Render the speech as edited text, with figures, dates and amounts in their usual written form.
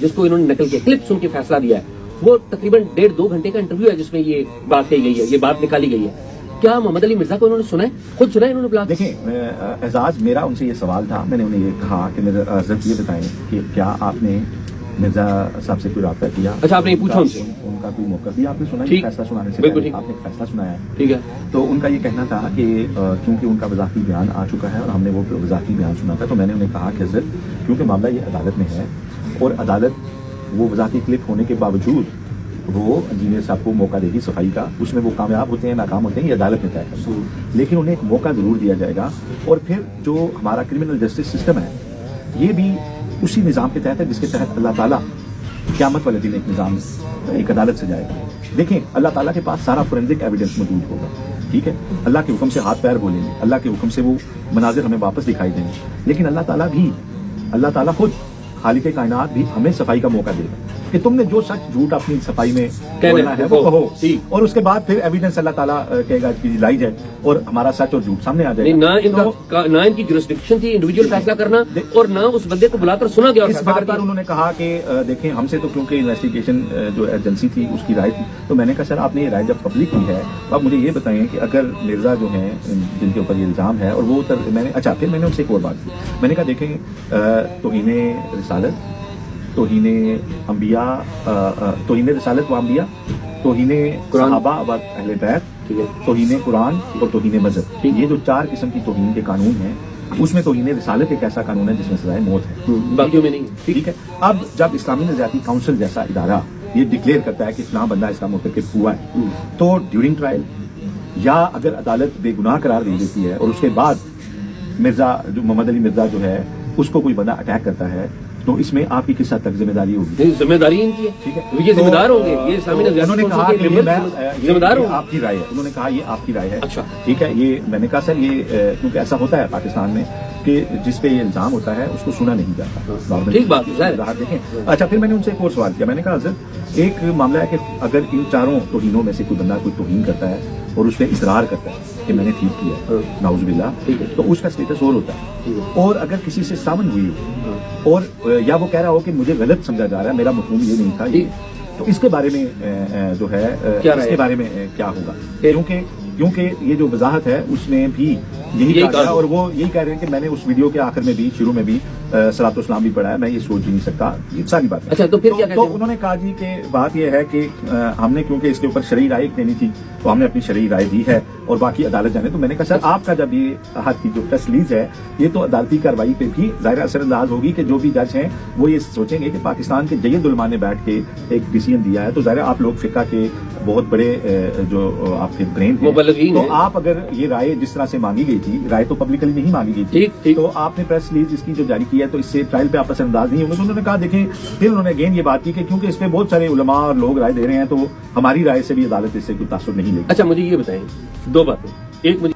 جس کو انہوں نے نقل کیا کلپ سن کے فیصلہ دیا ہے وہ تقریباً 1.5-2 گھنٹے کا انٹرویو ہے جس میں یہ بات کہی گئی ہے, یہ بات نکالی گئی ہے. کیا محمد علی مرزا کو انہوں نے سنا ہے, خود سنا ہے انہوں نے بلاگ؟ دیکھیں اعزاز, میرا ان سے یہ سوال تھا, میں نے انہیں یہ کہا کہ میرے حضرت یہ بتائیں کہ کیا آپ نے مرزا صاحب سے کوئی رابطہ کیا؟ اچھا, آپ نے پوچھا ان سے, ان کا کوئی موقع بھی آپ نے سنا؟ فیصلہ سنانے سے بالکل آپ نے فیصلہ سنایا ہے, ٹھیک ہے. تو ان کا یہ کہنا تھا کہ کیونکہ ان کا وضاحتی بیان آ چکا ہے اور ہم نے وہ وضاحتی بیان سنا تھا, تو میں نے انہیں کہا کہ حضرت کیونکہ معاملہ یہ عدالت میں ہے اور عدالت وہ وضاحتی کلپ ہونے کے باوجود وہ انجینئر صاحب کو موقع دے گی صفائی کا, اس میں وہ کامیاب ہوتے ہیں ناکام ہوتے ہیں یہ عدالت میں طے کرتا ہے, لیکن انہیں ایک موقع ضرور دیا جائے گا. اور پھر جو ہمارا کرمنل جسٹس سسٹم ہے یہ بھی اسی نظام کے تحت ہے جس کے تحت اللہ تعالیٰ قیامت والے دن ایک نظام ایک عدالت سے جائے گا. دیکھیں اللہ تعالیٰ کے پاس سارا فورینزک ایویڈنس موجود ہوگا, ٹھیک ہے, اللہ کے حکم سے ہاتھ پیر بولیں گے, اللہ کے حکم سے وہ مناظر ہمیں واپس دکھائی دیں گے, لیکن اللہ تعالیٰ خود خالق کائنات بھی ہمیں صفائی کا موقع دے گا کہ تم نے جو سچ جھوٹ اپنی صفائی میں بولنا ہے وہ کہو, اور اس کے بعد پھر ایویڈنس اللہ تعالیٰ کہے گا کہ لائی جائے اور ہمارا سچ اور جھوٹ سامنے آ جائے گا. نہ ان کی جورسڈکشن تھی انڈیویجول فیصلہ کرنا اور نہ اس بندے کو بلا کر سنا گیا. اس بات پر انہوں نے کہا کہ دیکھیں ہم سے تو کیونکہ انویسٹیگیشن جو ایجنسی تھی اس کی رائے تھی, تو میں نے کہا سر آپ نے یہ رائے جب پبلک کی ہے تو آپ مجھے یہ بتائیں کہ اگر مرزا جو ہیں جن کے اوپر یہ الزام ہے اور وہ میں نے اچھا پھر میں نے ان سے ایک اور بات کی, میں نے کہا دیکھیں توہین رسالت, توہین انبیاء, توہین رسالت و انبیاء, توہین صحابہ و اہل بیت, توہین قرآن اور توہین مذہب, یہ جو 4 قسم کی توہین کے قانون ہیں اس میں توہین رسالت ایک ایسا قانون ہے جس میں سزائے موت ہے, باقیوں میں نہیں, ٹھیک ہے. اب جب اسلامی نظریاتی کونسل جیسا ادارہ یہ ڈکلیئر کرتا ہے کہ فلاں بندہ اس کا مرتکب ہوا ہے, تو ڈیورنگ ٹرائل یا اگر عدالت بے گناہ قرار دی دیتی ہے اور اس کے بعد مرزا جو محمد علی مرزا جو ہے اس کو کوئی بندہ اٹیک کرتا ہے, تو اس میں آپ کی کس حد تک ذمہ داری ہوگی؟ ذمہ داری ان کی ہے, ٹھیک ہے, یہ ذمہ دار ہوں گے, یہ اسلامی انہوں نے کہا کہ ذمہ دار ہوں, آپ کی رائے ہے, انہوں نے کہا یہ آپ کی رائے ہے. اچھا ٹھیک ہے, یہ میں نے کہا سر یہ کیونکہ ایسا ہوتا ہے پاکستان میں کہ جس پہ یہ الزام ہوتا ہے اس کو سنا نہیں جاتا, ٹھیک بات ہے. دیکھیں اچھا پھر میں نے ان سے ایک اور سوال کیا, میں نے کہا حضرت ایک معاملہ ہے کہ اگر ان 4 توہینوں میں سے کوئی بندہ کوئی توہین کرتا ہے اور اس پہ اصرار کرتا ہے کہ میں نے ٹھیک کیا ہے نعوذ باللہ, تو اس کا اسٹیٹس اور ہوتا ہے, اور اگر کسی سے سامن ہوئی ہو اور یا وہ کہہ رہا ہو کہ مجھے غلط سمجھا جا رہا ہے, میرا مفہوم یہ نہیں تھا, تو اس کے بارے میں جو ہے اس کے بارے میں کیا ہوگا, کیونکہ یہ جو وضاحت ہے اس میں بھی یہی کہا گیا اور وہ یہی کہہ رہے ہیں کہ میں نے اس ویڈیو کے آخر میں بھی شروع میں بھی صلاۃ والسلام بھی پڑھا ہے, میں یہ سوچ بھی نہیں سکتا, یہ ساری بات. اچھا تو پھر کیا کہتے ہیں؟ تو انہوں نے کہا جی کہ بات یہ ہے کہ ہم نے کیونکہ اس کے اوپر شرعی رائے دینی تھی تو ہم نے اپنی شرعی رائے دی ہے اور باقی عدالت جانے. تو میں نے کہا سر آپ کا جب یہ حد کی جو تسلیز ہے یہ تو عدالتی کارروائی پہ بھی ظاہر اثر انداز ہوگی کہ جو بھی جج ہیں وہ یہ سوچیں گے کہ پاکستان کے جید علماء نے بیٹھ کے ایک ڈیسیژن دیا ہے, تو ظاہر آپ لوگ فقہ کے بہت بڑے جو آپ کے برین ہیں, تو آپ اگر یہ رائے جس طرح سے مانگی گئی تھی, رائے تو پبلکلی نہیں مانگی گئی تھی, تو آپ نے پریس ریلیز اس کی جو جاری کی ہے تو اس سے ٹرائل پہ آپ اثر انداز نہیں ہوں گے. تو انہوں نے کہا دیکھیں پھر انہوں نے اگین یہ بات کی کہ کیونکہ اس پہ بہت سارے علماء اور لوگ رائے دے رہے ہیں تو ہماری رائے سے بھی عدالت اس سے کوئی تاثر نہیں لے گی. اچھا مجھے یہ بتائیں 2 باتیں, ایک مجھے